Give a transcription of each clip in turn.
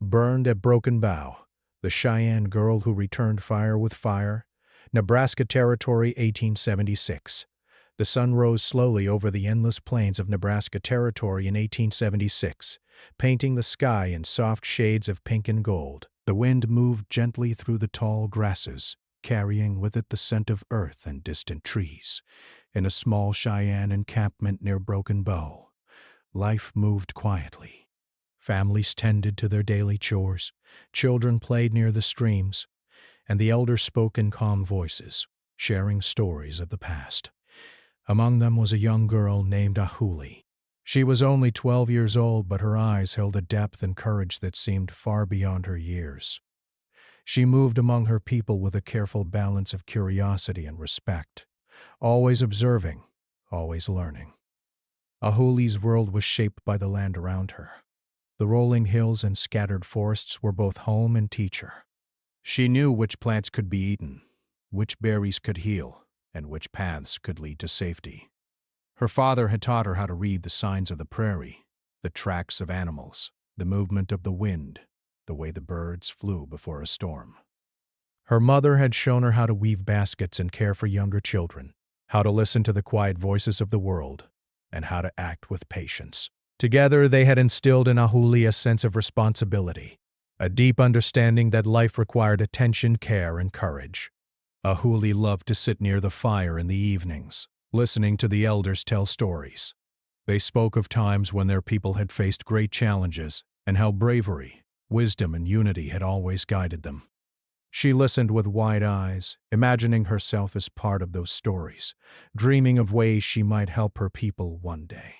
Burned at Broken Bow, The Cheyenne Girl Who Returned Fire with Fire, Nebraska Territory, 1876. The sun rose slowly over the endless plains of Nebraska Territory in 1876, painting the sky in soft shades of pink and gold. The wind moved gently through the tall grasses, carrying with it the scent of earth and distant trees. In a small Cheyenne encampment near Broken Bow, life moved quietly. Families tended to their daily chores, children played near the streams, and the elders spoke in calm voices, sharing stories of the past. Among them was a young girl named Ahuli. She was only 12 years old, but her eyes held a depth and courage that seemed far beyond her years. She moved among her people with a careful balance of curiosity and respect, always observing, always learning. Ahuli's world was shaped by the land around her. The rolling hills and scattered forests were both home and teacher. She knew which plants could be eaten, which berries could heal, and which paths could lead to safety. Her father had taught her how to read the signs of the prairie, the tracks of animals, the movement of the wind, the way the birds flew before a storm. Her mother had shown her how to weave baskets and care for younger children, how to listen to the quiet voices of the world, and how to act with patience. Together, they had instilled in Ahuli a sense of responsibility, a deep understanding that life required attention, care, and courage. Ahuli loved to sit near the fire in the evenings, listening to the elders tell stories. They spoke of times when their people had faced great challenges and how bravery, wisdom, and unity had always guided them. She listened with wide eyes, imagining herself as part of those stories, dreaming of ways she might help her people one day.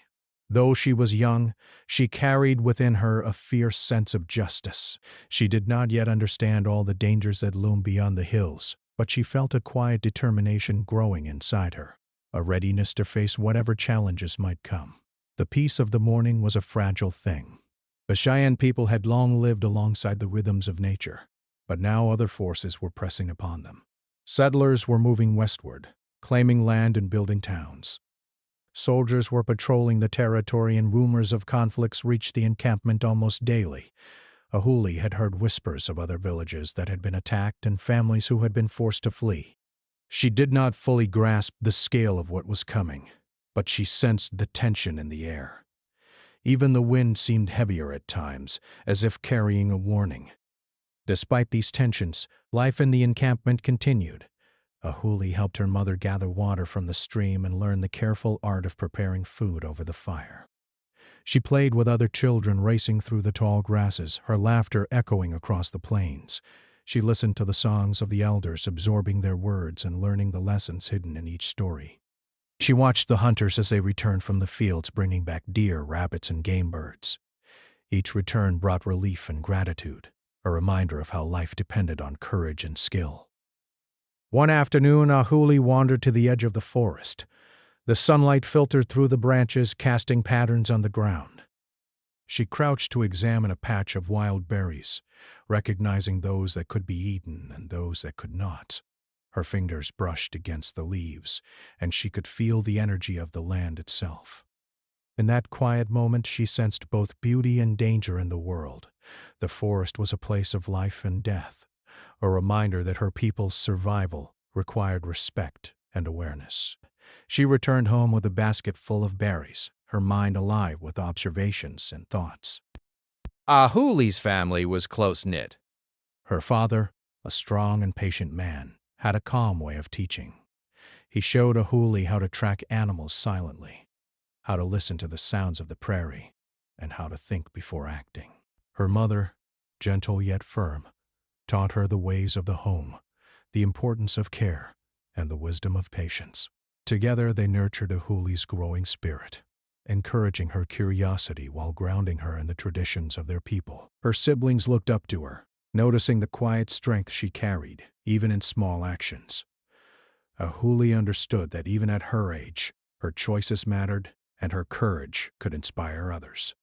Though she was young, she carried within her a fierce sense of justice. She did not yet understand all the dangers that loomed beyond the hills, but she felt a quiet determination growing inside her, a readiness to face whatever challenges might come. The peace of the morning was a fragile thing. The Cheyenne people had long lived alongside the rhythms of nature, but now other forces were pressing upon them. Settlers were moving westward, claiming land and building towns. Soldiers were patrolling the territory, and rumors of conflicts reached the encampment almost daily. Ahuli had heard whispers of other villages that had been attacked and families who had been forced to flee. She did not fully grasp the scale of what was coming, but she sensed the tension in the air. Even the wind seemed heavier at times, as if carrying a warning. Despite these tensions, life in the encampment continued. Ahuli helped her mother gather water from the stream and learn the careful art of preparing food over the fire. She played with other children racing through the tall grasses, her laughter echoing across the plains. She listened to the songs of the elders, absorbing their words and learning the lessons hidden in each story. She watched the hunters as they returned from the fields, bringing back deer, rabbits, and game birds. Each return brought relief and gratitude, a reminder of how life depended on courage and skill. One afternoon, Ahuli wandered to the edge of the forest. The sunlight filtered through the branches, casting patterns on the ground. She crouched to examine a patch of wild berries, recognizing those that could be eaten and those that could not. Her fingers brushed against the leaves, and she could feel the energy of the land itself. In that quiet moment, she sensed both beauty and danger in the world. The forest was a place of life and death, a reminder that her people's survival required respect and awareness. She returned home with a basket full of berries, her mind alive with observations and thoughts. Ahuli's family was close-knit. Her father, a strong and patient man, had a calm way of teaching. He showed Ahuli how to track animals silently, how to listen to the sounds of the prairie, and how to think before acting. Her mother, gentle yet firm, taught her the ways of the home, the importance of care, and the wisdom of patience. Together they nurtured Ahuli's growing spirit, encouraging her curiosity while grounding her in the traditions of their people. Her siblings looked up to her, noticing the quiet strength she carried, even in small actions. Ahuli understood that even at her age, her choices mattered, and her courage could inspire others.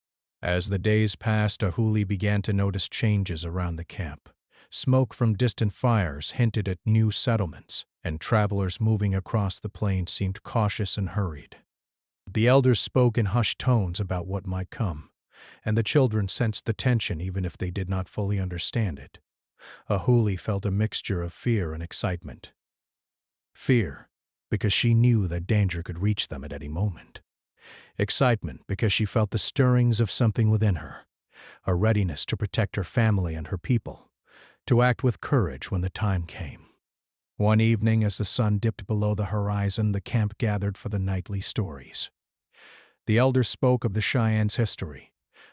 As the days passed, Ahuli began to notice changes around the camp. Smoke from distant fires hinted at new settlements, and travelers moving across the plains seemed cautious and hurried. The elders spoke in hushed tones about what might come, and the children sensed the tension even if they did not fully understand it. Ahuli felt a mixture of fear and excitement. Fear, because she knew that danger could reach them at any moment. Excitement, because she felt the stirrings of something within her, a readiness to protect her family and her people, to act with courage when the time came. One evening, as the sun dipped below the horizon, the camp gathered for the nightly stories. The elders spoke of the Cheyenne's history,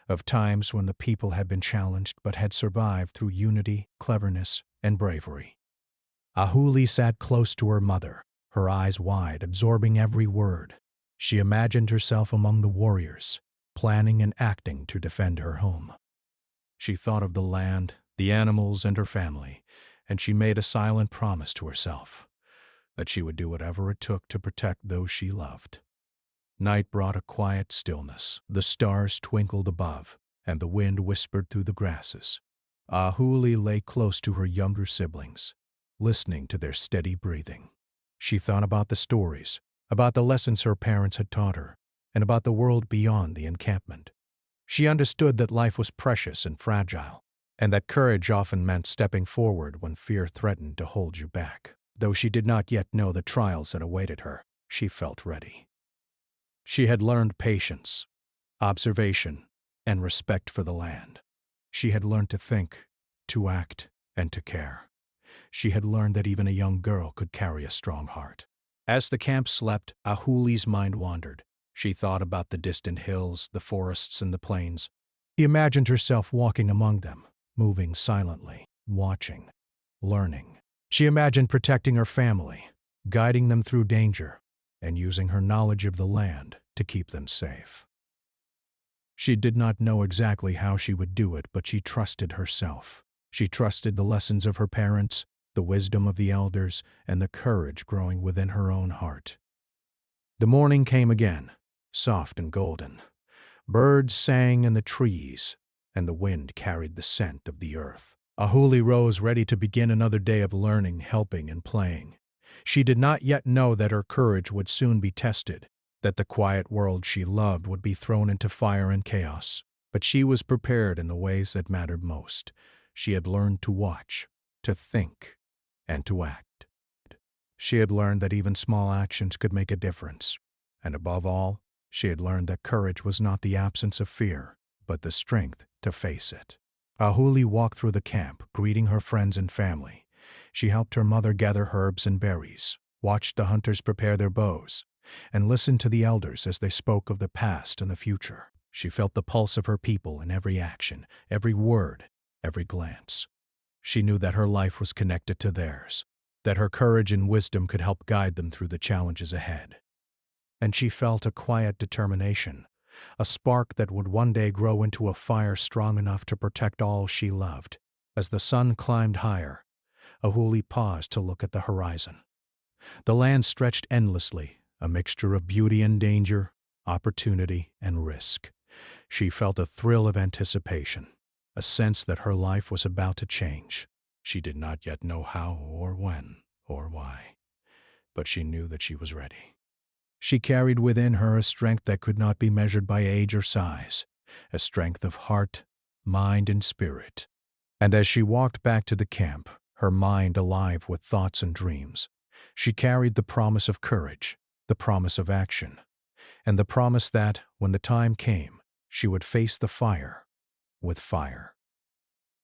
of times when the people had been challenged but had survived through unity, cleverness, and bravery. Ahuli sat close to her mother, her eyes wide, absorbing every word. She imagined herself among the warriors, planning and acting to defend her home. She thought of the land, the animals, and her family, and she made a silent promise to herself that she would do whatever it took to protect those she loved. Night brought a quiet stillness. The stars twinkled above, and the wind whispered through the grasses. Ahuli lay close to her younger siblings, listening to their steady breathing. She thought about the stories, about the lessons her parents had taught her, and about the world beyond the encampment. She understood that life was precious and fragile, and that courage often meant stepping forward when fear threatened to hold you back. Though she did not yet know the trials that awaited her, she felt ready. She had learned patience, observation, and respect for the land. She had learned to think, to act, and to care. She had learned that even a young girl could carry a strong heart. As the camp slept, Ahuli's mind wandered. She thought about the distant hills, the forests, and the plains. She imagined herself walking among them, moving silently, watching, learning. She imagined protecting her family, guiding them through danger, and using her knowledge of the land to keep them safe. She did not know exactly how she would do it, but she trusted herself. She trusted the lessons of her parents, the wisdom of the elders, and the courage growing within her own heart. The morning came again, soft and golden. Birds sang in the trees, and the wind carried the scent of the earth. Ahuli rose ready to begin another day of learning, helping, and playing. She did not yet know that her courage would soon be tested, that the quiet world she loved would be thrown into fire and chaos. But she was prepared in the ways that mattered most. She had learned to watch, to think, and to act. She had learned that even small actions could make a difference. And above all, she had learned that courage was not the absence of fear, but the strength to face it. Ahuli walked through the camp, greeting her friends and family. She helped her mother gather herbs and berries, watched the hunters prepare their bows, and listened to the elders as they spoke of the past and the future. She felt the pulse of her people in every action, every word, every glance. She knew that her life was connected to theirs, that her courage and wisdom could help guide them through the challenges ahead. And she felt a quiet determination, a spark that would one day grow into a fire strong enough to protect all she loved. As the sun climbed higher, Ahuli paused to look at the horizon. The land stretched endlessly, a mixture of beauty and danger, opportunity and risk. She felt a thrill of anticipation, a sense that her life was about to change. She did not yet know how or when or why, but she knew that she was ready. She carried within her a strength that could not be measured by age or size, a strength of heart, mind, and spirit. And as she walked back to the camp, her mind alive with thoughts and dreams, she carried the promise of courage, the promise of action, and the promise that, when the time came, she would face the fire with fire.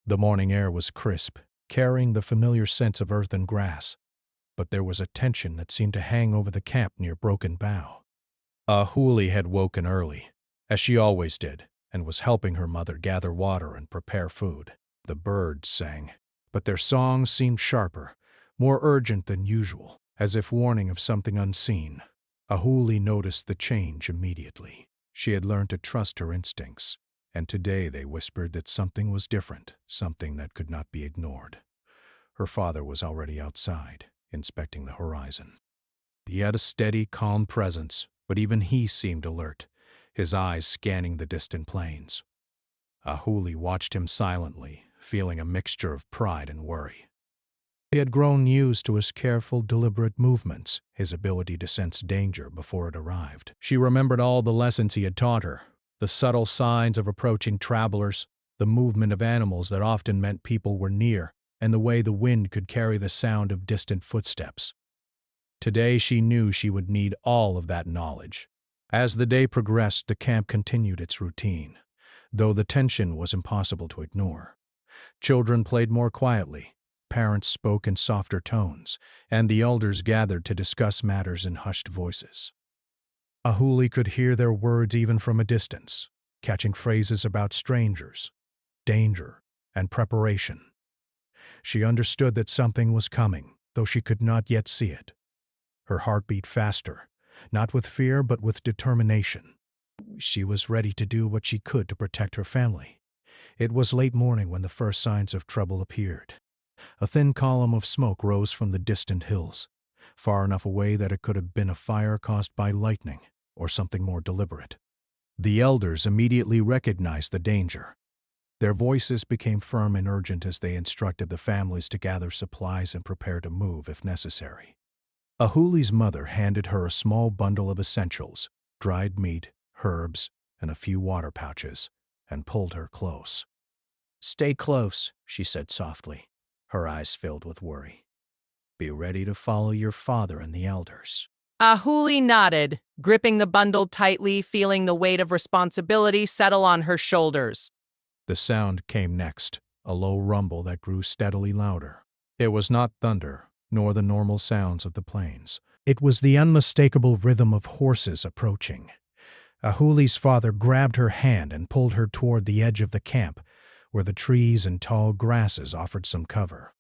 The morning air was crisp, carrying the familiar scents of earth and grass, but there was a tension that seemed to hang over the camp near Broken Bow. Ahuli had woken early, as she always did, and was helping her mother gather water and prepare food. The birds sang, but their songs seemed sharper, more urgent than usual, as if warning of something unseen. Ahuli noticed the change immediately. She had learned to trust her instincts, and today they whispered that something was different, something that could not be ignored. Her father was already outside, inspecting the horizon. He had a steady, calm presence, but even he seemed alert, his eyes scanning the distant plains. Ahuli watched him silently, feeling a mixture of pride and worry. He had grown used to his careful, deliberate movements, his ability to sense danger before it arrived. She remembered all the lessons he had taught her, The subtle signs of approaching travelers, the movement of animals that often meant people were near, and the way the wind could carry the sound of distant footsteps. Today she knew she would need all of that knowledge. As the day progressed, the camp continued its routine, though the tension was impossible to ignore. Children played more quietly, parents spoke in softer tones, and the elders gathered to discuss matters in hushed voices. Ahuli could hear their words even from a distance, catching phrases about strangers, danger, and preparation. She understood that something was coming, though she could not yet see it. Her heart beat faster, not with fear but with determination. She was ready to do what she could to protect her family. It was late morning when the first signs of trouble appeared. A thin column of smoke rose from the distant hills, far enough away that it could have been a fire caused by lightning or something more deliberate. The elders immediately recognized the danger. Their voices became firm and urgent as they instructed the families to gather supplies and prepare to move if necessary. Ahuli's mother handed her a small bundle of essentials, dried meat, herbs, and a few water pouches, and pulled her close. "Stay close," she said softly, her eyes filled with worry. "Be ready to follow your father and the elders." Ahuli nodded, gripping the bundle tightly, feeling the weight of responsibility settle on her shoulders. The sound came next, a low rumble that grew steadily louder. It was not thunder, nor the normal sounds of the plains. It was the unmistakable rhythm of horses approaching. Ahuli's father grabbed her hand and pulled her toward the edge of the camp, where the trees and tall grasses offered some cover.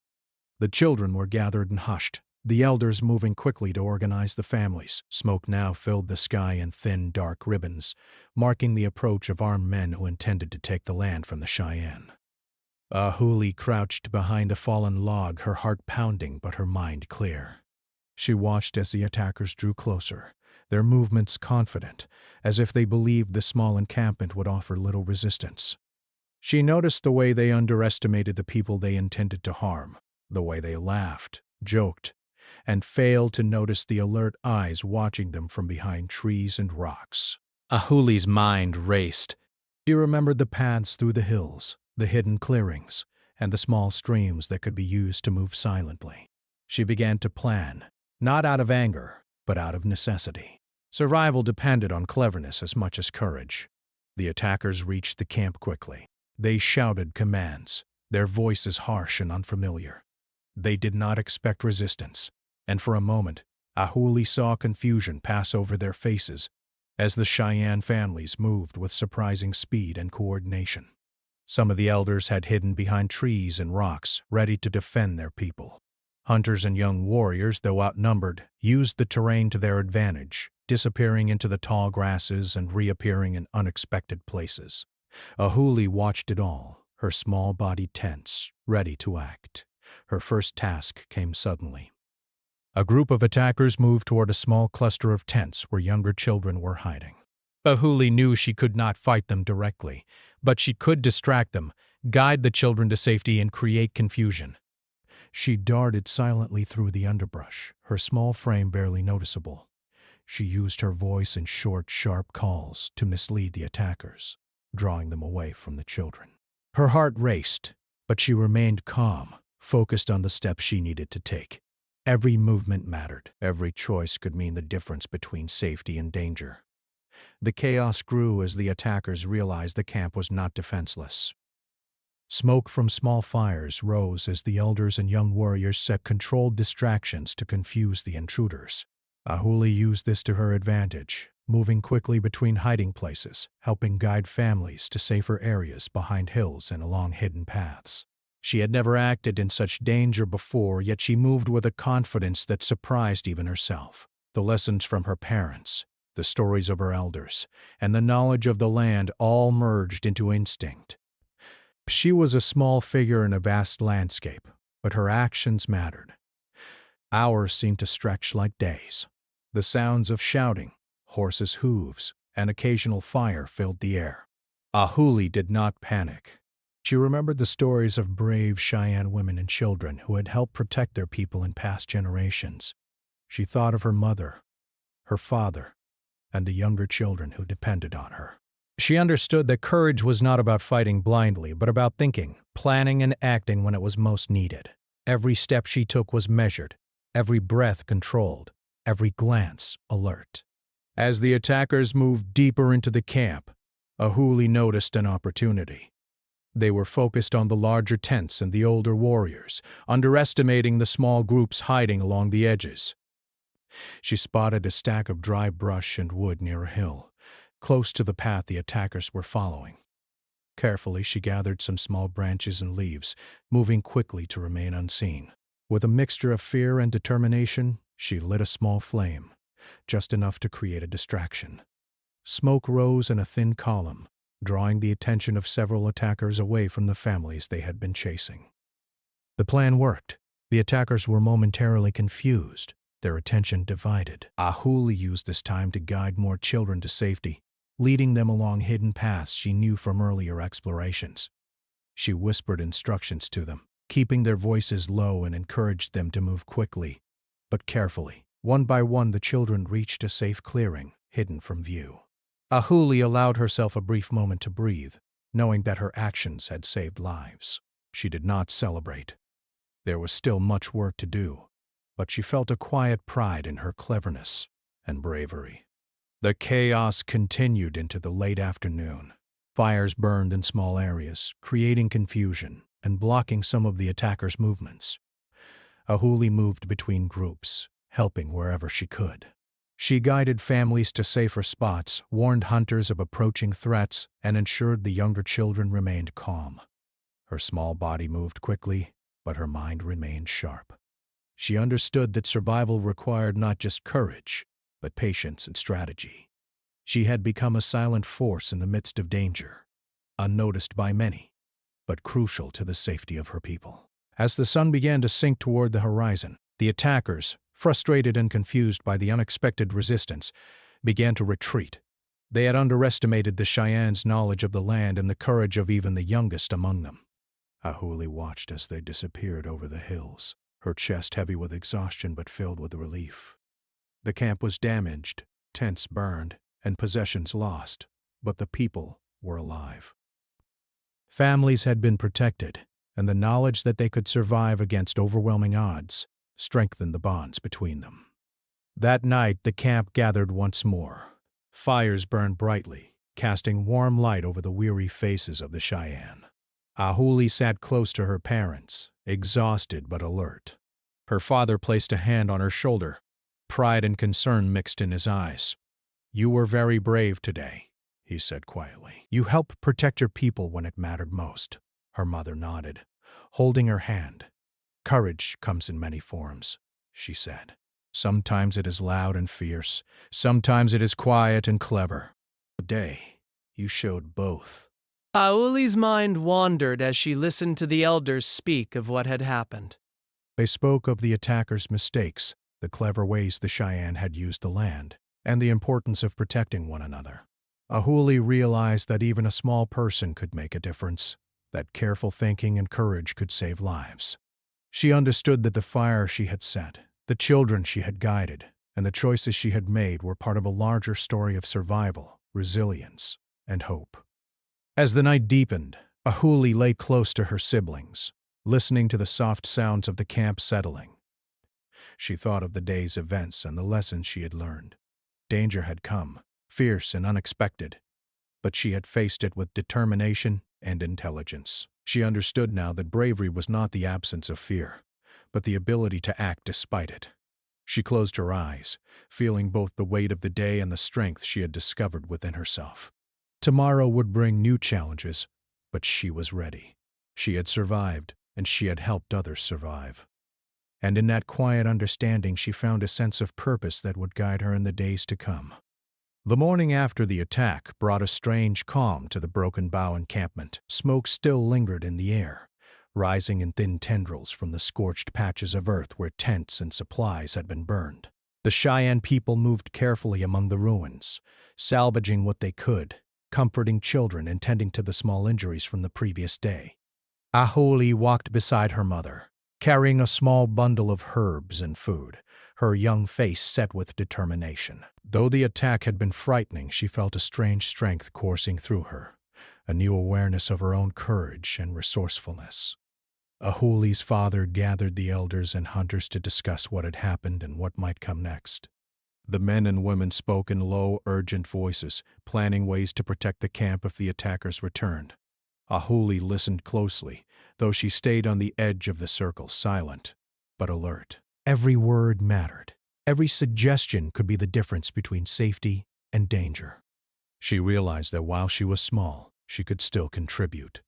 The children were gathered and hushed, the elders moving quickly to organize the families. Smoke now filled the sky in thin, dark ribbons, marking the approach of armed men who intended to take the land from the Cheyenne. Ahuli crouched behind a fallen log, her heart pounding but her mind clear. She watched as the attackers drew closer, their movements confident, as if they believed the small encampment would offer little resistance. She noticed the way they underestimated the people they intended to harm, the way they laughed, joked, and failed to notice the alert eyes watching them from behind trees and rocks. Ahuli's mind raced. She remembered the paths through the hills, the hidden clearings, and the small streams that could be used to move silently. She began to plan, not out of anger, but out of necessity. Survival depended on cleverness as much as courage. The attackers reached the camp quickly. They shouted commands, their voices harsh and unfamiliar. They did not expect resistance, and for a moment, Ahuli saw confusion pass over their faces as the Cheyenne families moved with surprising speed and coordination. Some of the elders had hidden behind trees and rocks, ready to defend their people. Hunters and young warriors, though outnumbered, used the terrain to their advantage, disappearing into the tall grasses and reappearing in unexpected places. Ahuli watched it all, her small body tense, ready to act. Her first task came suddenly. A group of attackers moved toward a small cluster of tents where younger children were hiding. Ahuli knew she could not fight them directly, but she could distract them, guide the children to safety, and create confusion. She darted silently through the underbrush, her small frame barely noticeable. She used her voice in short, sharp calls to mislead the attackers, drawing them away from the children. Her heart raced, but she remained calm, focused on the steps she needed to take. Every movement mattered. Every choice could mean the difference between safety and danger. The chaos grew as the attackers realized the camp was not defenseless. Smoke from small fires rose as the elders and young warriors set controlled distractions to confuse the intruders. Ahuli used this to her advantage, moving quickly between hiding places, helping guide families to safer areas behind hills and along hidden paths. She had never acted in such danger before, yet she moved with a confidence that surprised even herself. The lessons from her parents, the stories of her elders, and the knowledge of the land all merged into instinct. She was a small figure in a vast landscape, but her actions mattered. Hours seemed to stretch like days. The sounds of shouting, horses' hooves, and occasional fire filled the air. Ahuli did not panic. She remembered the stories of brave Cheyenne women and children who had helped protect their people in past generations. She thought of her mother, her father, and the younger children who depended on her. She understood that courage was not about fighting blindly, but about thinking, planning, and acting when it was most needed. Every step she took was measured, every breath controlled, every glance alert. As the attackers moved deeper into the camp, Ahuli noticed an opportunity. They were focused on the larger tents and the older warriors, underestimating the small groups hiding along the edges. She spotted a stack of dry brush and wood near a hill, close to the path the attackers were following. Carefully, she gathered some small branches and leaves, moving quickly to remain unseen. With a mixture of fear and determination, she lit a small flame, just enough to create a distraction. Smoke rose in a thin column, drawing the attention of several attackers away from the families they had been chasing. The plan worked. The attackers were momentarily confused, their attention divided. Ahuli used this time to guide more children to safety, leading them along hidden paths she knew from earlier explorations. She whispered instructions to them, keeping their voices low, and encouraged them to move quickly, but carefully. One by one, the children reached a safe clearing, hidden from view. Ahuli allowed herself a brief moment to breathe, knowing that her actions had saved lives. She did not celebrate. There was still much work to do, but she felt a quiet pride in her cleverness and bravery. The chaos continued into the late afternoon. Fires burned in small areas, creating confusion and blocking some of the attackers' movements. Ahuli moved between groups, helping wherever she could. She guided families to safer spots, warned hunters of approaching threats, and ensured the younger children remained calm. Her small body moved quickly, but her mind remained sharp. She understood that survival required not just courage, but patience and strategy. She had become a silent force in the midst of danger, unnoticed by many, but crucial to the safety of her people. As the sun began to sink toward the horizon, the attackers, frustrated and confused by the unexpected resistance, began to retreat. They had underestimated the Cheyennes' knowledge of the land and the courage of even the youngest among them. Ahuli watched as they disappeared over the hills, her chest heavy with exhaustion but filled with relief. The camp was damaged, tents burned, and possessions lost, but the people were alive. Families had been protected, and the knowledge that they could survive against overwhelming odds strengthened the bonds between them. That night, the camp gathered once more. Fires burned brightly, casting warm light over the weary faces of the Cheyenne. Ahuli sat close to her parents, exhausted but alert. Her father placed a hand on her shoulder, pride and concern mixed in his eyes. "You were very brave today," he said quietly. "You helped protect your people when it mattered most." Her mother nodded, holding her hand. "Courage comes in many forms," she said. "Sometimes it is loud and fierce. Sometimes it is quiet and clever. Today, you showed both." Ahuli's mind wandered as she listened to the elders speak of what had happened. They spoke of the attackers' mistakes, the clever ways the Cheyenne had used the land, and the importance of protecting one another. Ahuli realized that even a small person could make a difference, that careful thinking and courage could save lives. She understood that the fire she had set, the children she had guided, and the choices she had made were part of a larger story of survival, resilience, and hope. As the night deepened, Ahuli lay close to her siblings, listening to the soft sounds of the camp settling. She thought of the day's events and the lessons she had learned. Danger had come, fierce and unexpected, but she had faced it with determination and intelligence. She understood now that bravery was not the absence of fear, but the ability to act despite it. She closed her eyes, feeling both the weight of the day and the strength she had discovered within herself. Tomorrow would bring new challenges, but she was ready. She had survived, and she had helped others survive. And in that quiet understanding, she found a sense of purpose that would guide her in the days to come. The morning after the attack brought a strange calm to the Broken Bow encampment. Smoke still lingered in the air, rising in thin tendrils from the scorched patches of earth where tents and supplies had been burned. The Cheyenne people moved carefully among the ruins, salvaging what they could, comforting children and tending to the small injuries from the previous day. Ahuli walked beside her mother, carrying a small bundle of herbs and food, her young face set with determination. Though the attack had been frightening, she felt a strange strength coursing through her, a new awareness of her own courage and resourcefulness. Ahuli's father gathered the elders and hunters to discuss what had happened and what might come next. The men and women spoke in low, urgent voices, planning ways to protect the camp if the attackers returned. Ahuli listened closely, though she stayed on the edge of the circle, silent but alert. Every word mattered. Every suggestion could be the difference between safety and danger. She realized that while she was small, she could still contribute.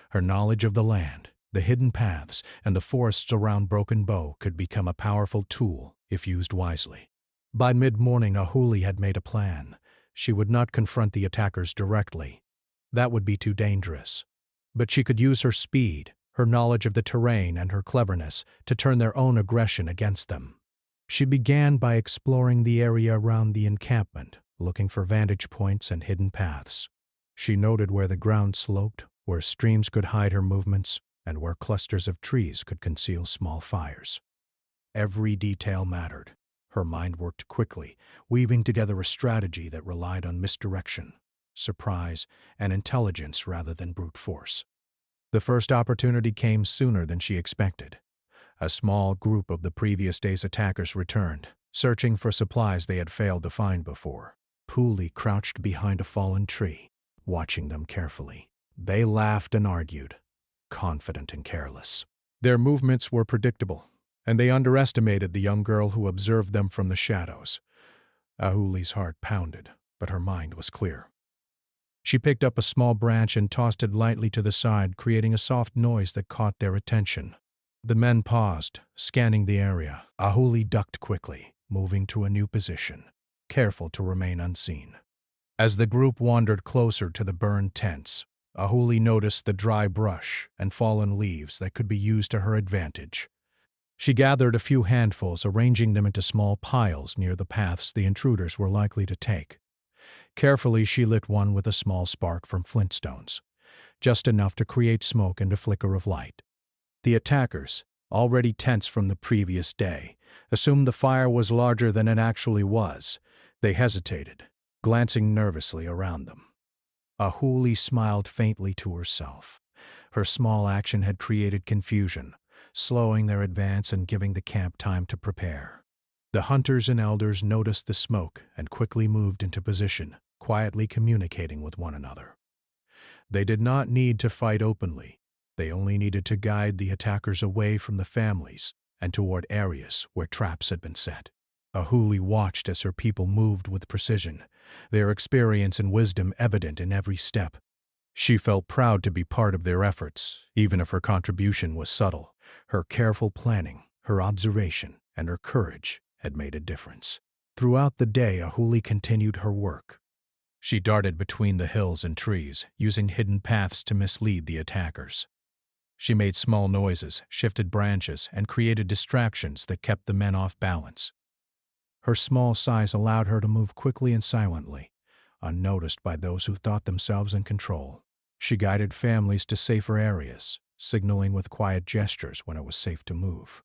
Her knowledge of the land, the hidden paths, and the forests around Broken Bow could become a powerful tool if used wisely. By mid-morning, Ahuli had made a plan. She would not confront the attackers directly. That would be too dangerous. But she could use her speed, her knowledge of the terrain, and her cleverness to turn their own aggression against them. She began by exploring the area around the encampment, looking for vantage points and hidden paths. She noted where the ground sloped, where streams could hide her movements, and where clusters of trees could conceal small fires. Every detail mattered. Her mind worked quickly, weaving together a strategy that relied on misdirection, surprise, and intelligence rather than brute force. The first opportunity came sooner than she expected. A small group of the previous day's attackers returned, searching for supplies they had failed to find before. Pooley crouched behind a fallen tree, watching them carefully. They laughed and argued, confident and careless. Their movements were predictable, and they underestimated the young girl who observed them from the shadows. Ahuli's heart pounded, but her mind was clear. She picked up a small branch and tossed it lightly to the side, creating a soft noise that caught their attention. The men paused, scanning the area. Ahuli ducked quickly, moving to a new position, careful to remain unseen. As the group wandered closer to the burned tents, Ahuli noticed the dry brush and fallen leaves that could be used to her advantage. She gathered a few handfuls, arranging them into small piles near the paths the intruders were likely to take. Carefully, she lit one with a small spark from flintstones, just enough to create smoke and a flicker of light. The attackers, already tense from the previous day, assumed the fire was larger than it actually was. They hesitated, glancing nervously around them. Ahuli smiled faintly to herself. Her small action had created confusion, slowing their advance and giving the camp time to prepare. The hunters and elders noticed the smoke and quickly moved into position, quietly communicating with one another. They did not need to fight openly. They only needed to guide the attackers away from the families and toward areas where traps had been set. Ahuli watched as her people moved with precision, their experience and wisdom evident in every step. She felt proud to be part of their efforts, even if her contribution was subtle. Her careful planning, her observation, and her courage had made a difference. Throughout the day, Ahuli continued her work. She darted between the hills and trees, using hidden paths to mislead the attackers. She made small noises, shifted branches, and created distractions that kept the men off balance. Her small size allowed her to move quickly and silently, unnoticed by those who thought themselves in control. She guided families to safer areas, signaling with quiet gestures when it was safe to move.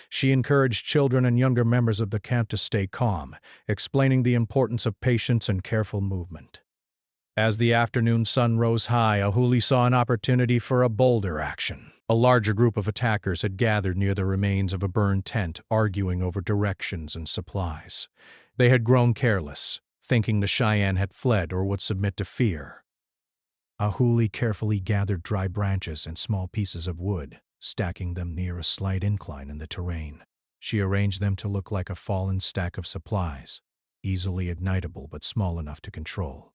She encouraged children and younger members of the camp to stay calm, explaining the importance of patience and careful movement. As the afternoon sun rose high, Ahuli saw an opportunity for a bolder action. A larger group of attackers had gathered near the remains of a burned tent, arguing over directions and supplies. They had grown careless, thinking the Cheyenne had fled or would submit to fear. Ahuli carefully gathered dry branches and small pieces of wood, stacking them near a slight incline in the terrain. She arranged them to look like a fallen stack of supplies, easily ignitable but small enough to control.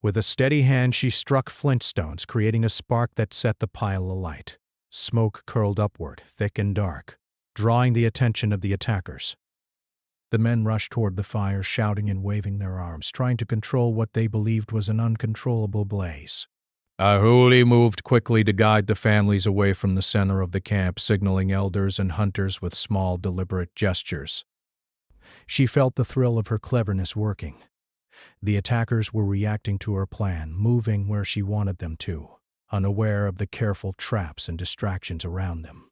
With a steady hand, she struck flintstones, creating a spark that set the pile alight. Smoke curled upward, thick and dark, drawing the attention of the attackers. The men rushed toward the fire, shouting and waving their arms, trying to control what they believed was an uncontrollable blaze. Ahuli moved quickly to guide the families away from the center of the camp, signaling elders and hunters with small, deliberate gestures. She felt the thrill of her cleverness working. The attackers were reacting to her plan, moving where she wanted them to, unaware of the careful traps and distractions around them.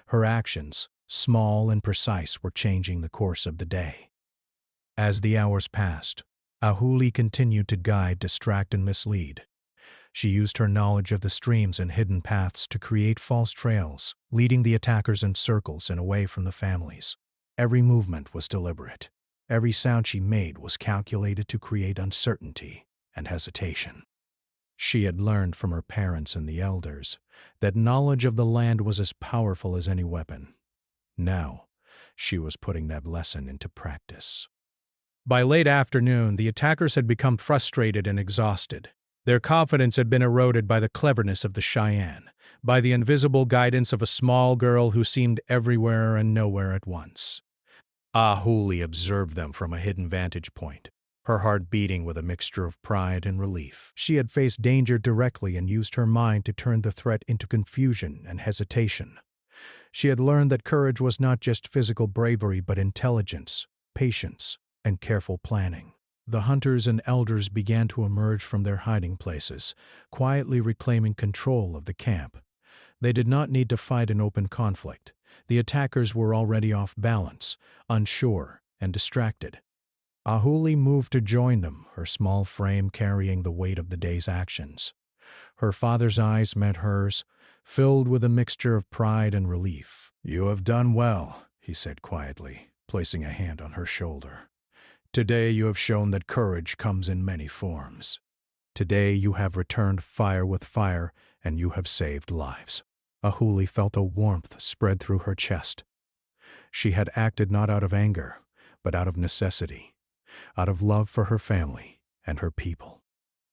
Her actions, small and precise, were changing the course of the day. As the hours passed, Ahuli continued to guide, distract, and mislead. She used her knowledge of the streams and hidden paths to create false trails, leading the attackers in circles and away from the families. Every movement was deliberate. Every sound she made was calculated to create uncertainty and hesitation. She had learned from her parents and the elders that knowledge of the land was as powerful as any weapon. Now, she was putting that lesson into practice. By late afternoon, the attackers had become frustrated and exhausted. Their confidence had been eroded by the cleverness of the Cheyenne, by the invisible guidance of a small girl who seemed everywhere and nowhere at once. Ahuli observed them from a hidden vantage point, her heart beating with a mixture of pride and relief. She had faced danger directly and used her mind to turn the threat into confusion and hesitation. She had learned that courage was not just physical bravery but intelligence, patience, and careful planning. The hunters and elders began to emerge from their hiding places, quietly reclaiming control of the camp. They did not need to fight an open conflict. The attackers were already off balance, unsure, and distracted. Ahuli moved to join them, her small frame carrying the weight of the day's actions. Her father's eyes met hers, filled with a mixture of pride and relief. "You have done well," he said quietly, placing a hand on her shoulder. "Today you have shown that courage comes in many forms. Today you have returned fire with fire, and you have saved lives." Ahuli felt a warmth spread through her chest. She had acted not out of anger, but out of necessity, out of love for her family and her people.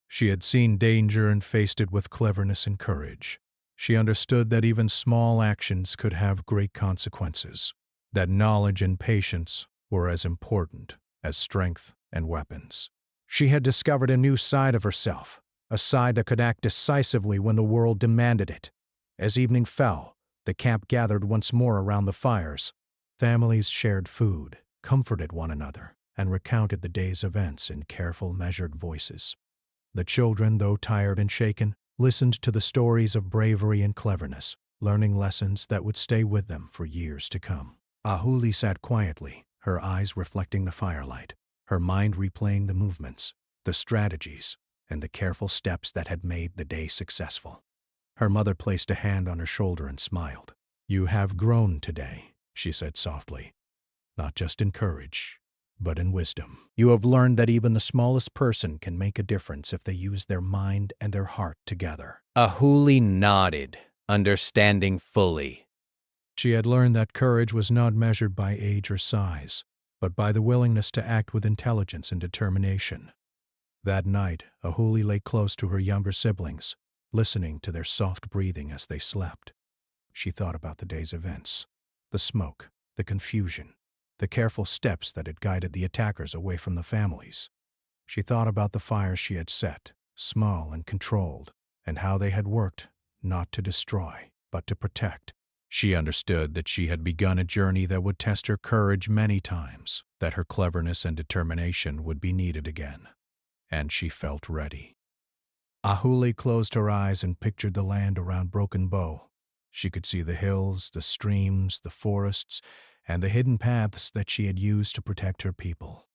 She had seen danger and faced it with cleverness and courage. She understood that even small actions could have great consequences, that knowledge and patience were as important as strength and weapons. She had discovered a new side of herself, a side that could act decisively when the world demanded it. As evening fell, the camp gathered once more around the fires. Families shared food, comforted one another, and recounted the day's events in careful, measured voices. The children, though tired and shaken, listened to the stories of bravery and cleverness, learning lessons that would stay with them for years to come. Ahuli sat quietly, her eyes reflecting the firelight, her mind replaying the movements, the strategies, and the careful steps that had made the day successful. Her mother placed a hand on her shoulder and smiled. "You have grown today," she said softly, "not just in courage, but in wisdom. You have learned that even the smallest person can make a difference if they use their mind and their heart together." Ahuli nodded, understanding fully. She had learned that courage was not measured by age or size, but by the willingness to act with intelligence and determination. That night, Ahuli lay close to her younger siblings, listening to their soft breathing as they slept. She thought about the day's events, the smoke, the confusion, the careful steps that had guided the attackers away from the families. She thought about the fires she had set, small and controlled, and how they had worked not to destroy, but to protect. She understood that she had begun a journey that would test her courage many times, that her cleverness and determination would be needed again. And she felt ready. Ahuli closed her eyes and pictured the land around Broken Bow. She could see the hills, the streams, the forests, and the hidden paths that she had used to protect her people.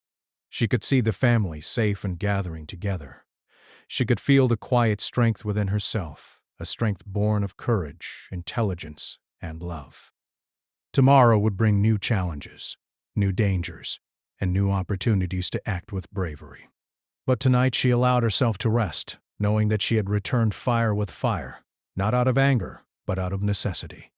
She could see the family safe and gathering together. She could feel the quiet strength within herself, a strength born of courage, intelligence, and love. Tomorrow would bring new challenges, new dangers, and new opportunities to act with bravery. But tonight she allowed herself to rest, knowing that she had returned fire with fire, not out of anger, but out of necessity,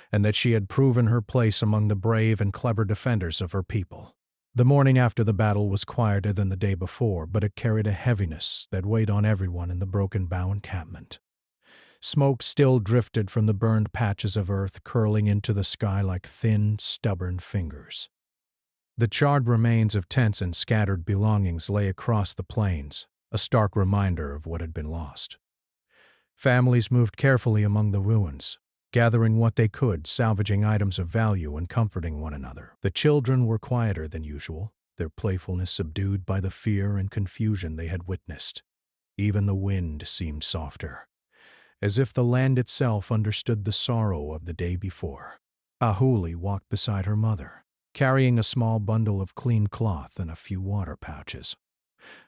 and that she had proven her place among the brave and clever defenders of her people. The morning after the battle was quieter than the day before, but it carried a heaviness that weighed on everyone in the Broken Bow encampment. Smoke still drifted from the burned patches of earth, curling into the sky like thin, stubborn fingers. The charred remains of tents and scattered belongings lay across the plains, a stark reminder of what had been lost. Families moved carefully among the ruins, gathering what they could, salvaging items of value and comforting one another. The children were quieter than usual, their playfulness subdued by the fear and confusion they had witnessed. Even the wind seemed softer, as if the land itself understood the sorrow of the day before. Ahuli walked beside her mother, carrying a small bundle of clean cloth and a few water pouches.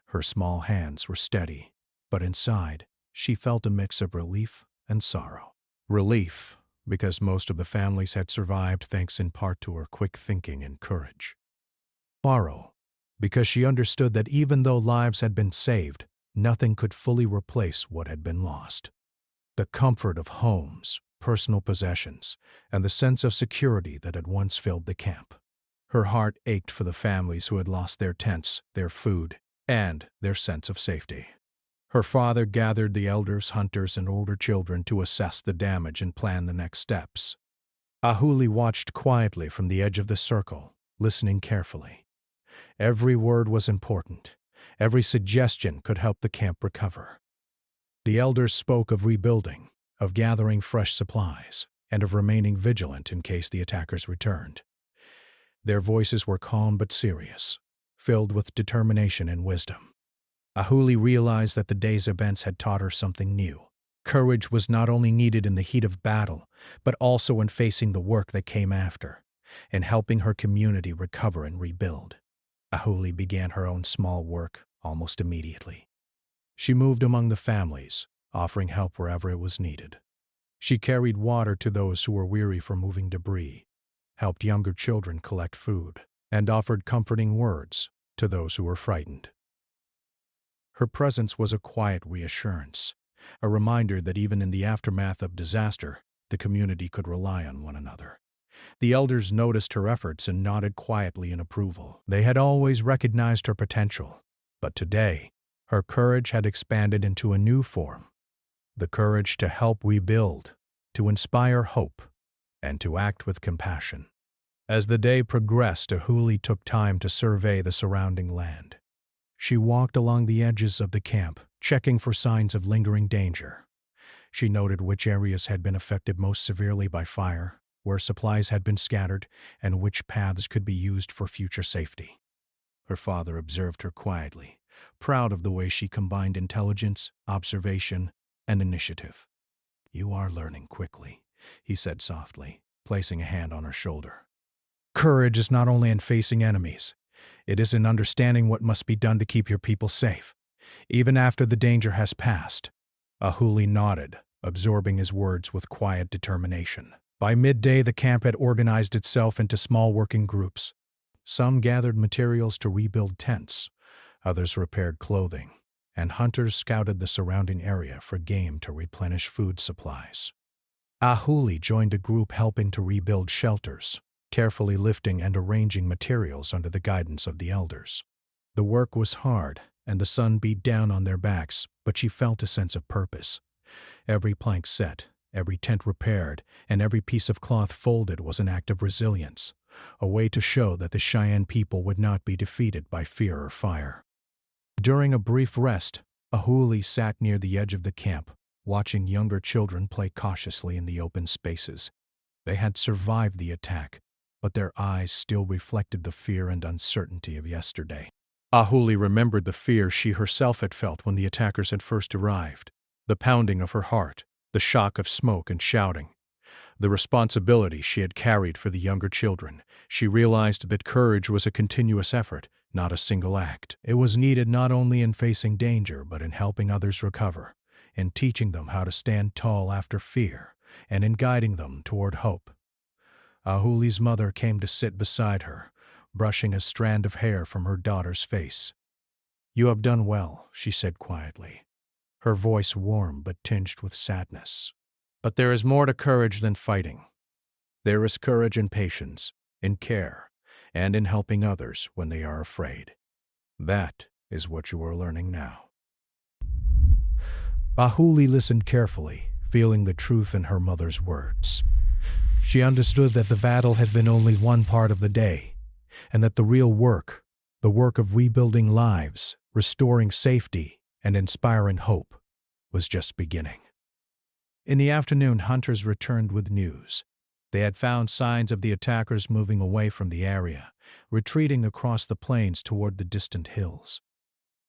Her small hands were steady, but inside, she felt a mix of relief and sorrow. Relief, because most of the families had survived thanks in part to her quick thinking and courage. Sorrow, because she understood that even though lives had been saved, nothing could fully replace what had been lost. The comfort of homes, personal possessions, and the sense of security that had once filled the camp. Her heart ached for the families who had lost their tents, their food, and their sense of safety. Her father gathered the elders, hunters, and older children to assess the damage and plan the next steps. Ahuli watched quietly from the edge of the circle, listening carefully. Every word was important. Every suggestion could help the camp recover. The elders spoke of rebuilding, of gathering fresh supplies, and of remaining vigilant in case the attackers returned. Their voices were calm but serious, filled with determination and wisdom. Ahuli realized that the day's events had taught her something new. Courage was not only needed in the heat of battle, but also in facing the work that came after, in helping her community recover and rebuild. Ahuli began her own small work almost immediately. She moved among the families, offering help wherever it was needed. She carried water to those who were weary from moving debris, helped younger children collect food, and offered comforting words to those who were frightened. Her presence was a quiet reassurance, a reminder that even in the aftermath of disaster, the community could rely on one another. The elders noticed her efforts and nodded quietly in approval. They had always recognized her potential, but today, her courage had expanded into a new form. The courage to help rebuild, to inspire hope, and to act with compassion. As the day progressed, Ahuli took time to survey the surrounding land. She walked along the edges of the camp, checking for signs of lingering danger. She noted which areas had been affected most severely by fire, where supplies had been scattered, and which paths could be used for future safety. Her father observed her quietly, proud of the way she combined intelligence, observation, and initiative. "You are learning quickly," he said softly, placing a hand on her shoulder. "Courage is not only in facing enemies. It is in understanding what must be done to keep your people safe, even after the danger has passed." Ahuli nodded, absorbing his words with quiet determination. By midday, the camp had organized itself into small working groups. Some gathered materials to rebuild tents, others repaired clothing, and hunters scouted the surrounding area for game to replenish food supplies. Ahuli joined a group helping to rebuild shelters, carefully lifting and arranging materials under the guidance of the elders. The work was hard, and the sun beat down on their backs, but she felt a sense of purpose. Every plank set, every tent repaired, and every piece of cloth folded was an act of resilience, a way to show that the Cheyenne people would not be defeated by fear or fire. During a brief rest, Ahuli sat near the edge of the camp, watching younger children play cautiously in the open spaces. They had survived the attack, but their eyes still reflected the fear and uncertainty of yesterday. Ahuli remembered the fear she herself had felt when the attackers had first arrived, the pounding of her heart, the shock of smoke and shouting, the responsibility she had carried for the younger children. She realized that courage was a continuous effort, not a single act. It was needed not only in facing danger, but in helping others recover, in teaching them how to stand tall after fear, and in guiding them toward hope. Ahuli's mother came to sit beside her, brushing a strand of hair from her daughter's face. "You have done well," she said quietly, her voice warm but tinged with sadness. "But there is more to courage than fighting. There is courage in patience, in care, and in helping others when they are afraid. That is what you are learning now." Ahuli listened carefully, feeling the truth in her mother's words. She understood that the battle had been only one part of the day, and that the real work, the work of rebuilding lives, restoring safety, and inspiring hope, was just beginning. In the afternoon, hunters returned with news. They had found signs of the attackers moving away from the area, retreating across the plains toward the distant hills.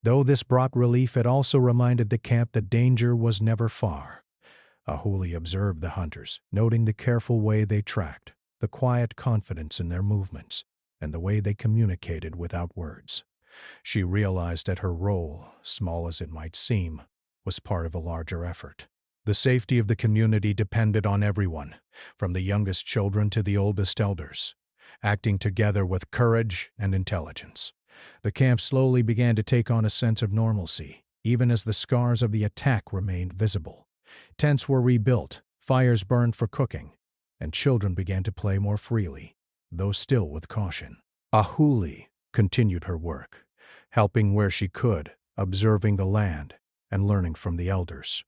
Though this brought relief, it also reminded the camp that danger was never far. Ahuli observed the hunters, noting the careful way they tracked, the quiet confidence in their movements, and the way they communicated without words. She realized that her role, small as it might seem, was part of a larger effort. The safety of the community depended on everyone, from the youngest children to the oldest elders, acting together with courage and intelligence. The camp slowly began to take on a sense of normalcy, even as the scars of the attack remained visible. Tents were rebuilt, fires burned for cooking, and children began to play more freely, though still with caution. Ahuli continued her work, helping where she could, observing the land, and learning from the elders.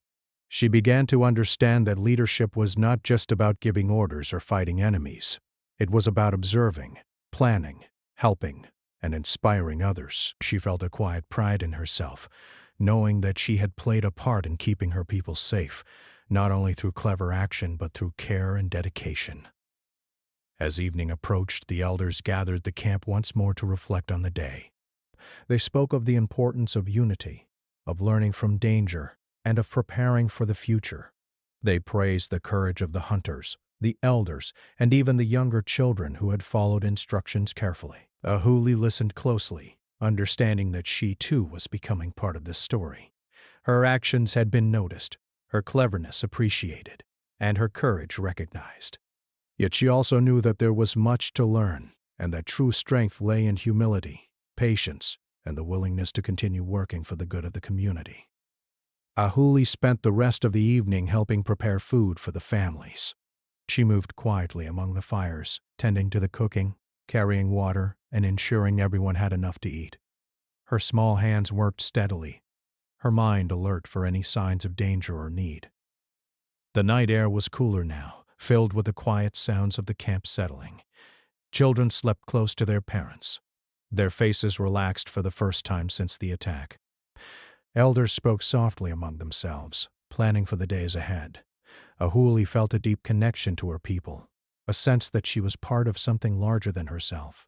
She began to understand that leadership was not just about giving orders or fighting enemies. It was about observing, planning, helping, and inspiring others. She felt a quiet pride in herself, knowing that she had played a part in keeping her people safe, not only through clever action but through care and dedication. As evening approached, the elders gathered the camp once more to reflect on the day. They spoke of the importance of unity, of learning from danger, and of preparing for the future. They praised the courage of the hunters, the elders, and even the younger children who had followed instructions carefully. Ahuli listened closely, understanding that she too was becoming part of this story. Her actions had been noticed, her cleverness appreciated, and her courage recognized. Yet she also knew that there was much to learn, and that true strength lay in humility, patience, and the willingness to continue working for the good of the community. Ahuli spent the rest of the evening helping prepare food for the families. She moved quietly among the fires, tending to the cooking, carrying water, and ensuring everyone had enough to eat. Her small hands worked steadily, her mind alert for any signs of danger or need. The night air was cooler now, filled with the quiet sounds of the camp settling. Children slept close to their parents, their faces relaxed for the first time since the attack. Elders spoke softly among themselves, planning for the days ahead. Ahuli felt a deep connection to her people, a sense that she was part of something larger than herself,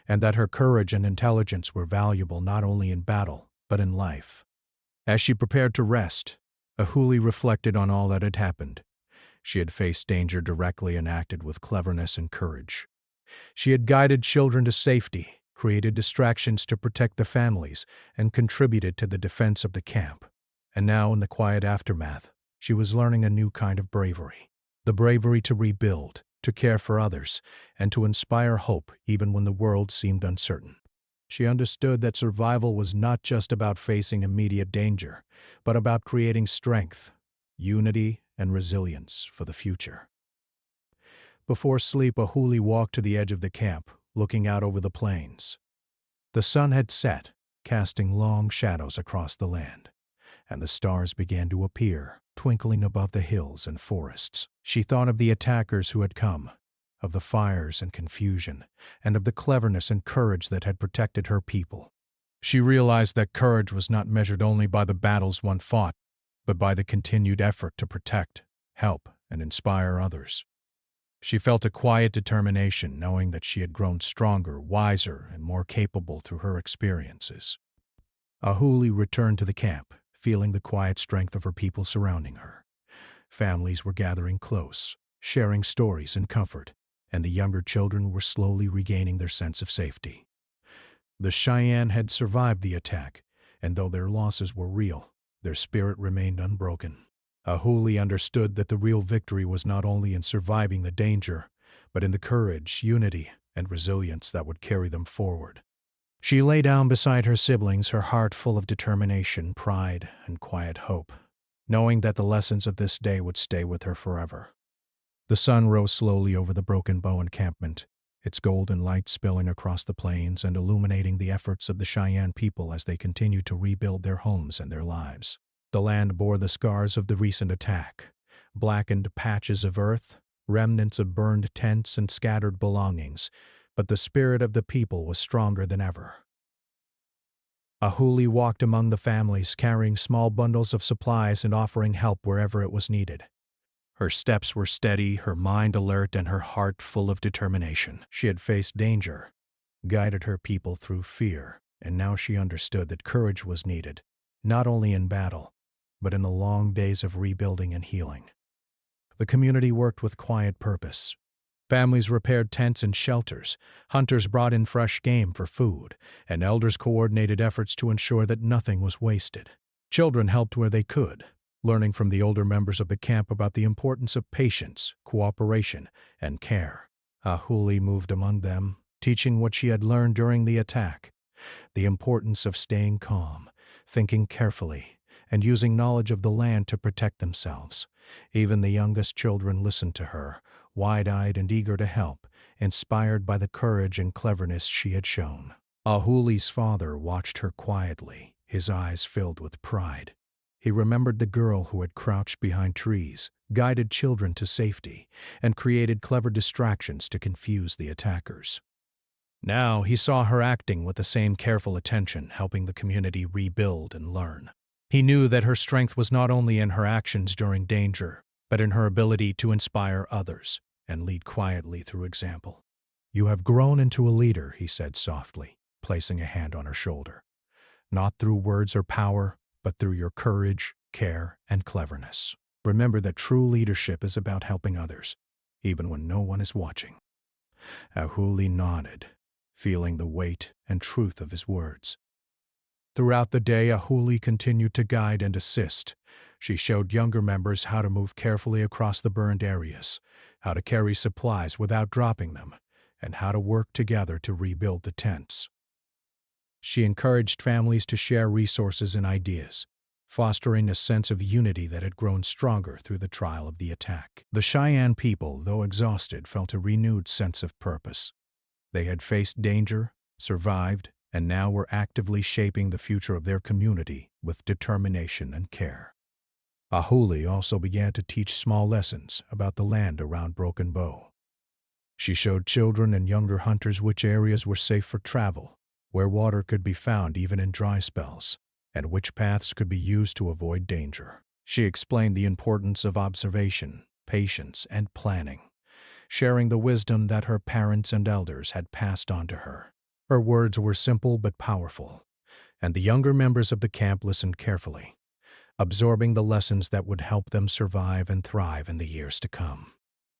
and that her courage and intelligence were valuable not only in battle, but in life. As she prepared to rest, Ahuli reflected on all that had happened. She had faced danger directly and acted with cleverness and courage. She had guided children to safety, created distractions to protect the families, and contributed to the defense of the camp. And now, in the quiet aftermath, she was learning a new kind of bravery. The bravery to rebuild, to care for others, and to inspire hope even when the world seemed uncertain. She understood that survival was not just about facing immediate danger, but about creating strength, unity, and resilience for the future. Before sleep, Ahuli walked to the edge of the camp, looking out over the plains. The sun had set, casting long shadows across the land, and the stars began to appear, twinkling above the hills and forests. She thought of the attackers who had come, of the fires and confusion, and of the cleverness and courage that had protected her people. She realized that courage was not measured only by the battles one fought, but by the continued effort to protect, help, and inspire others. She felt a quiet determination, knowing that she had grown stronger, wiser, and more capable through her experiences. Ahuli returned to the camp, feeling the quiet strength of her people surrounding her. Families were gathering close, sharing stories and comfort, and the younger children were slowly regaining their sense of safety. The Cheyenne had survived the attack, and though their losses were real, their spirit remained unbroken. Ahuli understood that the real victory was not only in surviving the danger, but in the courage, unity, and resilience that would carry them forward. She lay down beside her siblings, her heart full of determination, pride, and quiet hope, knowing that the lessons of this day would stay with her forever. The sun rose slowly over the Broken Bow encampment, its golden light spilling across the plains and illuminating the efforts of the Cheyenne people as they continued to rebuild their homes and their lives. The land bore the scars of the recent attack, blackened patches of earth, remnants of burned tents and scattered belongings, but the spirit of the people was stronger than ever. Ahuli walked among the families, carrying small bundles of supplies and offering help wherever it was needed. Her steps were steady, her mind alert, and her heart full of determination. She had faced danger, guided her people through fear, and now she understood that courage was needed, not only in battle, but in the long days of rebuilding and healing. The community worked with quiet purpose. Families repaired tents and shelters, hunters brought in fresh game for food, and elders coordinated efforts to ensure that nothing was wasted. Children helped where they could, learning from the older members of the camp about the importance of patience, cooperation, and care. Ahuli moved among them, teaching what she had learned during the attack: the importance of staying calm, thinking carefully, and using knowledge of the land to protect themselves. Even the youngest children listened to her, wide-eyed and eager to help, inspired by the courage and cleverness she had shown. Ahuli's father watched her quietly, his eyes filled with pride. He remembered the girl who had crouched behind trees, guided children to safety, and created clever distractions to confuse the attackers. Now he saw her acting with the same careful attention, helping the community rebuild and learn. He knew that her strength was not only in her actions during danger, but in her ability to inspire others and lead quietly through example. "You have grown into a leader," he said softly, placing a hand on her shoulder. "Not through words or power, but through your courage, care, and cleverness. Remember that true leadership is about helping others, even when no one is watching." Ahuli nodded, feeling the weight and truth of his words. Throughout the day, Ahuli continued to guide and assist. She showed younger members how to move carefully across the burned areas, how to carry supplies without dropping them, and how to work together to rebuild the tents. She encouraged families to share resources and ideas, fostering a sense of unity that had grown stronger through the trial of the attack. The Cheyenne people, though exhausted, felt a renewed sense of purpose. They had faced danger, survived, and now were actively shaping the future of their community with determination and care. Ahuli also began to teach small lessons about the land around Broken Bow. She showed children and younger hunters which areas were safe for travel, where water could be found even in dry spells, and which paths could be used to avoid danger. She explained the importance of observation, patience, and planning, sharing the wisdom that her parents and elders had passed on to her. Her words were simple but powerful, and the younger members of the camp listened carefully, absorbing the lessons that would help them survive and thrive in the years to come.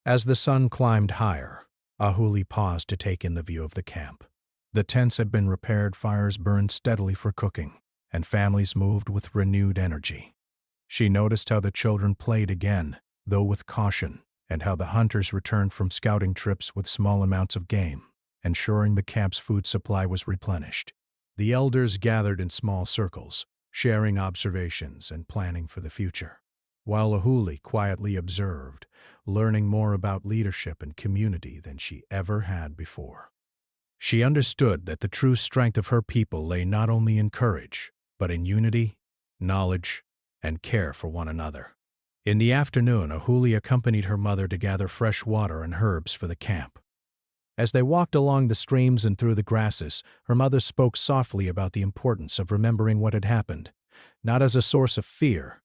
As the sun climbed higher, Ahuli paused to take in the view of the camp. The tents had been repaired, fires burned steadily for cooking, and families moved with renewed energy. She noticed how the children played again, though with caution, and how the hunters returned from scouting trips with small amounts of game, ensuring the camp's food supply was replenished. The elders gathered in small circles, sharing observations and planning for the future, while Ahuli quietly observed, learning more about leadership and community than she ever had before. She understood that the true strength of her people lay not only in courage, but in unity, knowledge, and care for one another. In the afternoon, Ahuli accompanied her mother to gather fresh water and herbs for the camp. As they walked along the streams and through the grasses, her mother spoke softly about the importance of remembering what had happened, not as a source of fear,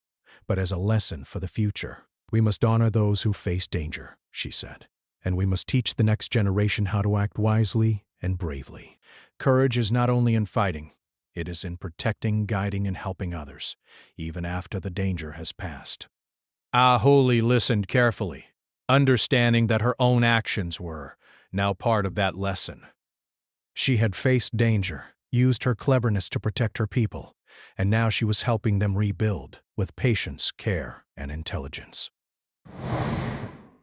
but as a lesson for the future. "We must honor those who face danger," she said, "and we must teach the next generation how to act wisely and bravely. Courage is not only in fighting, it is in protecting, guiding, and helping others, even after the danger has passed." Ahuli listened carefully, understanding that her own actions were now part of that lesson. She had faced danger, used her cleverness to protect her people, and now she was helping them rebuild with patience, care, and intelligence.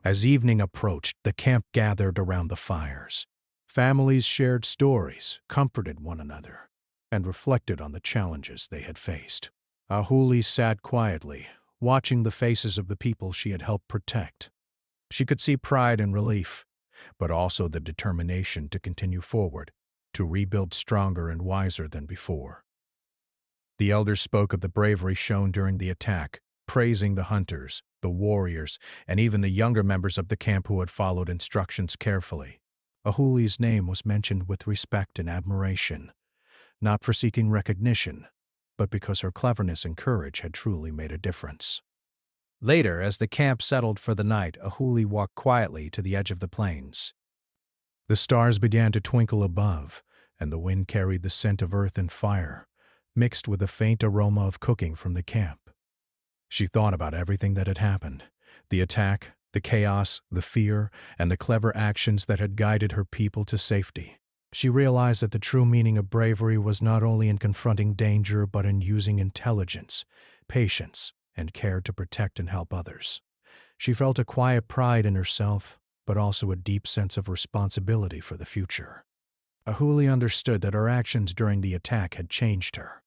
As evening approached, the camp gathered around the fires. Families shared stories, comforted one another, and reflected on the challenges they had faced. Ahuli sat quietly, watching the faces of the people she had helped protect. She could see pride and relief, but also the determination to continue forward, to rebuild stronger and wiser than before. The elders spoke of the bravery shown during the attack, praising the hunters, the warriors, and even the younger members of the camp who had followed instructions carefully. Ahuli's name was mentioned with respect and admiration, not for seeking recognition, but because her cleverness and courage had truly made a difference. Later, as the camp settled for the night, Ahuli walked quietly to the edge of the plains. The stars began to twinkle above, and the wind carried the scent of earth and fire, mixed with the faint aroma of cooking from the camp. She thought about everything that had happened: the attack, the chaos, the fear, and the clever actions that had guided her people to safety. She realized that the true meaning of bravery was not only in confronting danger but in using intelligence, patience, and care to protect and help others. She felt a quiet pride in herself, but also a deep sense of responsibility for the future. Ahuli understood that her actions during the attack had changed her.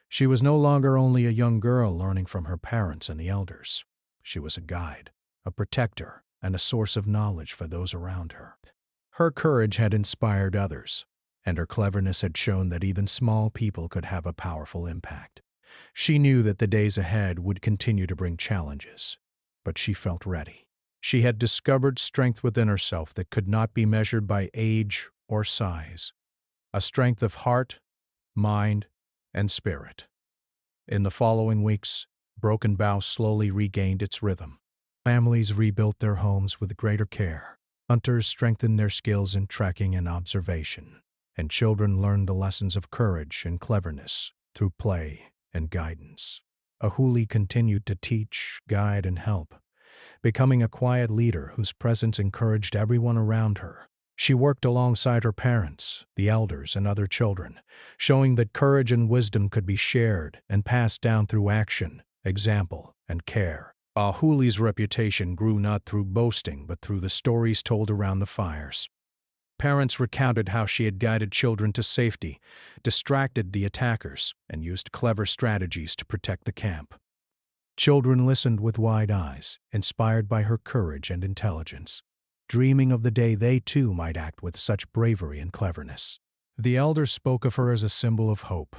She was no longer only a young girl learning from her parents and the elders. She was a guide, a protector, and a source of knowledge for those around her. Her courage had inspired others, and her cleverness had shown that even small people could have a powerful impact. She knew that the days ahead would continue to bring challenges, but she felt ready. She had discovered strength within herself that could not be measured by age or size, a strength of heart, mind, and spirit. In the following weeks, Broken Bow slowly regained its rhythm. Families rebuilt their homes with greater care. Hunters strengthened their skills in tracking and observation, and children learned the lessons of courage and cleverness through play and guidance. Ahuli continued to teach, guide, and help, becoming a quiet leader whose presence encouraged everyone around her. She worked alongside her parents, the elders, and other children, showing that courage and wisdom could be shared and passed down through action, example, and care. Ahuli's reputation grew not through boasting but through the stories told around the fires. Parents recounted how she had guided children to safety, distracted the attackers, and used clever strategies to protect the camp. Children listened with wide eyes, inspired by her courage and intelligence, dreaming of the day they too might act with such bravery and cleverness. The elders spoke of her as a symbol of hope,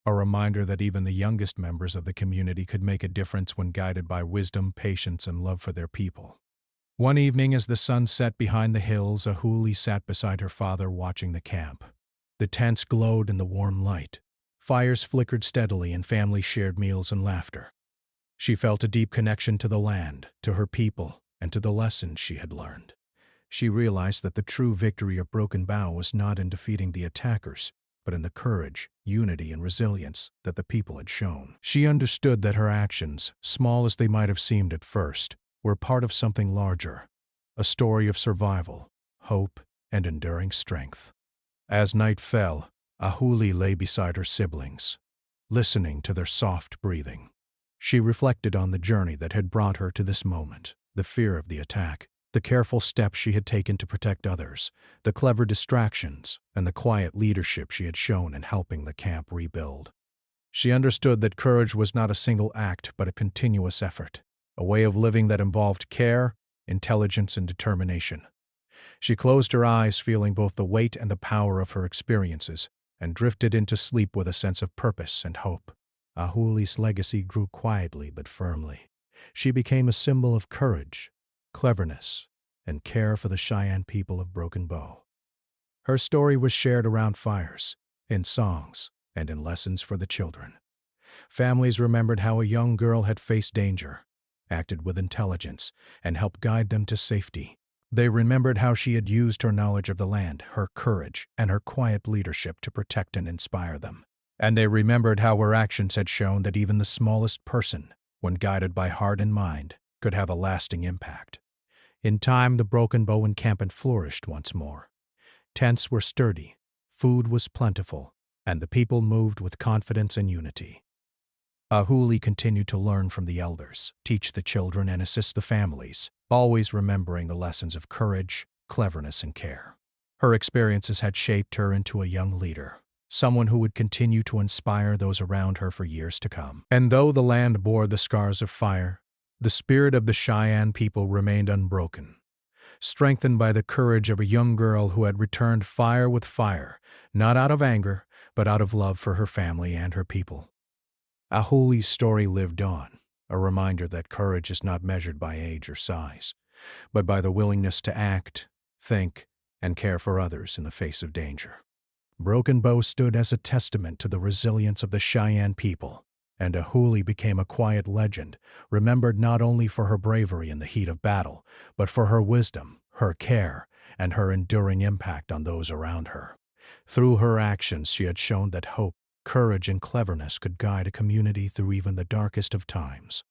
a reminder that even the youngest members of the community could make a difference when guided by wisdom, patience, and love for their people. One evening, as the sun set behind the hills, Ahuli sat beside her father watching the camp. The tents glowed in the warm light. Fires flickered steadily and families shared meals and laughter. She felt a deep connection to the land, to her people, and to the lessons she had learned. She realized that the true victory of Broken Bow was not in defeating the attackers, but in the courage, unity, and resilience that the people had shown. She understood that her actions, small as they might have seemed at first, were part of something larger, a story of survival, hope, and enduring strength. As night fell, Ahuli lay beside her siblings, listening to their soft breathing. She reflected on the journey that had brought her to this moment, the fear of the attack, the careful steps she had taken to protect others, the clever distractions, and the quiet leadership she had shown in helping the camp rebuild. She understood that courage was not a single act but a continuous effort, a way of living that involved care, intelligence, and determination. She closed her eyes, feeling both the weight and the power of her experiences, and drifted into sleep with a sense of purpose and hope. Ahuli's legacy grew quietly but firmly. She became a symbol of courage, cleverness, and care for the Cheyenne people of Broken Bow. Her story was shared around fires, in songs, and in lessons for the children. Families remembered how a young girl had faced danger, acted with intelligence, and helped guide them to safety. They remembered how she had used her knowledge of the land, her courage, and her quiet leadership to protect and inspire them. And they remembered how her actions had shown that even the smallest person, when guided by heart and mind, could have a lasting impact. In time, the Broken Bow encampment flourished once more. Tents were sturdy, food was plentiful, and the people moved with confidence and unity. Ahuli continued to learn from the elders, teach the children, and assist the families, always remembering the lessons of courage, cleverness, and care. Her experiences had shaped her into a young leader, someone who would continue to inspire those around her for years to come. And though the land bore the scars of fire, the spirit of the Cheyenne people remained unbroken, strengthened by the courage of a young girl who had returned fire with fire, not out of anger, but out of love for her family and her people. Ahuli's story lived on, a reminder that courage is not measured by age or size, but by the willingness to act, think, and care for others in the face of danger. Broken Bow stood as a testament to the resilience of the Cheyenne people, and Ahuli became a quiet legend, remembered not only for her bravery in the heat of battle, but for her wisdom, her care, and her enduring impact on those around her. Through her actions, she had shown that hope, courage, and cleverness could guide a community through even the darkest of times.